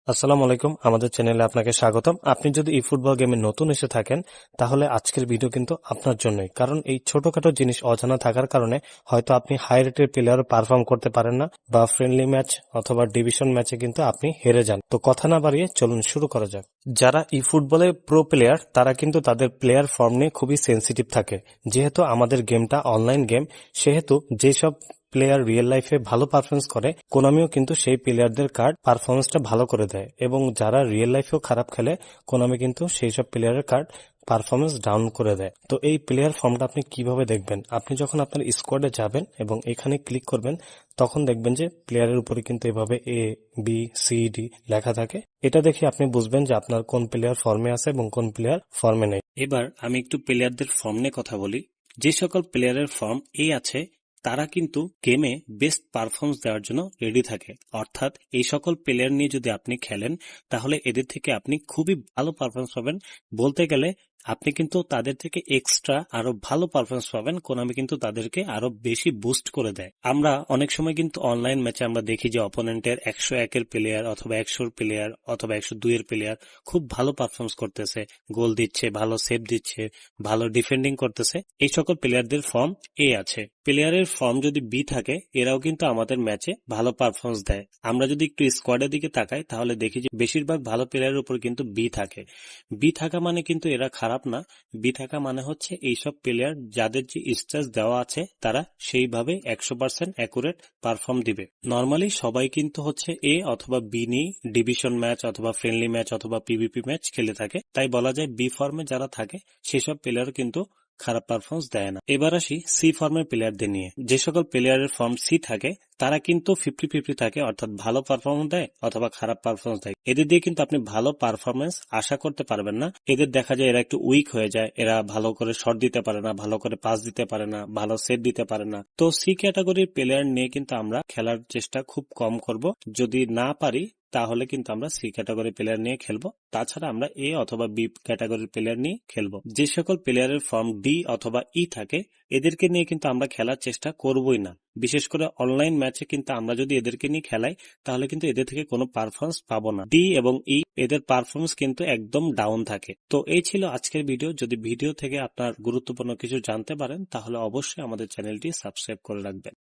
আসসালামু আলাইকুম, আমাদের চ্যানেলে আপনাকে স্বাগতম। আপনি যদি এই ফুটবল গেমে নতুন এসে থাকেন তাহলে আজকের ভিডিও কিন্তু আপনার জন্যই, কারণ এই ছোটখাটো জিনিস অজানা থাকার কারণে হয়তো আপনি হাই রেটের প্লেয়ার পারফর্ম করতে পারেন না, বা ফ্রেন্ডলি ম্যাচ অথবা ডিভিশন ম্যাচে কিন্তু আপনি হেরে যান। তো কথা না বাড়িয়ে চলুন শুরু করা যাক। যারা এই ফুটবলে প্রো প্লেয়ার তারা কিন্তু তাদের প্লেয়ার ফর্ম নিয়ে খুবই সেন্সিটিভ থাকে। যেহেতু আমাদের গেমটা অনলাইন গেম, সেহেতু যেসব প্লেয়ার রিয়েল লাইফে ভালো পারফরমেন্স করে, কোনামিও কিন্তু সেই প্লেয়ারদের কার্ড পারফরমেন্সটা ভালো করে দেয়, এবং যারা রিয়েল লাইফেও খারাপ খেলে কোনামি কিন্তু সেই সব প্লেয়ারের কার্ড পারফরমেন্স ডাউন করে দেয়। তো এই প্লেয়ার ফর্মটা আপনি কিভাবে দেখবেন? আপনি যখন আপনার স্কোয়াডে যাবেন এবং এখানে ক্লিক করবেন, তখন দেখবেন যে প্লেয়ারের উপরে কিন্তু এভাবে A B C D লেখা থাকে। এটা দেখে আপনি বুঝবেন যে আপনার কোন প্লেয়ার ফর্মে আছে এবং কোন প্লেয়ার ফর্মে নেই। এবার আমি একটু প্লেয়ারদের ফর্ম নিয়ে কথা বলি। যে সকল প্লেয়ারের ফর্ম আছে তারা কিন্তু গেমে বেস্ট পারফরমেন্স দেওয়ার জন্য রেডি থাকে। অর্থাৎ এই সকল প্লেয়ার নিয়ে যদি আপনি খেলেন তাহলে এদের থেকে আপনি খুবই ভালো পারফরমেন্স পাবেন। বলতে গেলে আপনি কিন্তু তাদের থেকে এক্সট্রা আরো ভালো পারফরমেন্স পাবেন। কোনামি কিন্তু তাদেরকে আরো বেশি বুস্ট করে দেয়। আমরা অনেক সময় কিন্তু অনলাইন ম্যাচে আমরা দেখি যে অপোনেন্টের 101-এর প্লেয়ার অথবা 100-এর প্লেয়ার অথবা 102-এর প্লেয়ার খুব ভালো পারফরমেন্স করতেছে, গোল দিচ্ছে, ভালো সেভ দিচ্ছে, ভালো ডিফেন্ডিং করতেছে। এই সকল প্লেয়ারদের ফর্ম আছে। প্লেয়ারের ফর্ম যদি বি থাকে, এরাও কিন্তু আমাদের ম্যাচে ভালো পারফরমেন্স দেয়। আমরা যদি একটু স্কোয়াডের দিকে তাকাই তাহলে দেখি যে বেশিরভাগ ভালো প্লেয়ারের উপর কিন্তু বি থাকে। বি থাকা মানে কিন্তু এরা খারাপ না। বি থাকা মানে হচ্ছে এইসব প্লেয়ার যাদের যে স্ট্যাটাস দেওয়া আছে তারা সেইভাবে 100% অ্যাকুরেট পারফর্ম দিবে। নর্মালি সবাই কিন্তু হচ্ছে এ অথবা বি নিয়ে ডিভিশন ম্যাচ অথবা ফ্রেন্ডলি ম্যাচ অথবা পিভিপি ম্যাচ খেলে থাকে। তাই বলা যায় বি ফর্মে যারা থাকে সেসব প্লেয়ার কিন্তু খারাপ পারফরমেন্স দেয় না। এবার আসি সি ফর্মের প্লেয়ারদের নিয়ে। যে সকল প্লেয়ারের ফর্ম সি থাকে তারা কিন্তু 50-50 থাকে, অর্থাৎ ভালো পারফরমেন্স দেয় অথবা খারাপ পারফরমেন্স দেয়। এদের দিয়ে কিন্তু আপনি ভালো পারফরমেন্স আশা করতে পারবেন না। এদের দেখা যায় এরা একটু উইক হয়ে যায়, এরা ভালো করে শট দিতে পারে না, ভালো করে পাস দিতে পারে না, ভালো সেভ দিতে পারে না। তো সি ক্যাটাগরির প্লেয়ার নিয়ে কিন্তু আমরা খেলার চেষ্টা খুব কম করব। যদি না পারি তাহলে কিন্তু আমরা সি ক্যাটাগরি প্লেয়ার নিয়ে খেলবো। তাছাড়া আমরা এ অথবা বি ক্যাটাগরির প্লেয়ার নিয়ে খেলবো। যে সকল প্লেয়ারের ফর্ম ডি অথবা ই থাকে এদেরকে নিয়ে কিন্তু আমরা খেলার চেষ্টা করবই না। বিশেষ করে অনলাইন ম্যাচে কিন্তু আমরা যদি এদেরকে নিয়ে খেলাই তাহলে কিন্তু এদের থেকে কোনো পারফরমেন্স পাবো না। ডি এবং ই এদের পারফরমেন্স কিন্তু একদম ডাউন থাকে। তো এই ছিল আজকের ভিডিও। যদি ভিডিও থেকে আপনার গুরুত্বপূর্ণ কিছু জানতে পারেন তাহলে অবশ্যই আমাদের চ্যানেলটি সাবস্ক্রাইব করে রাখবেন।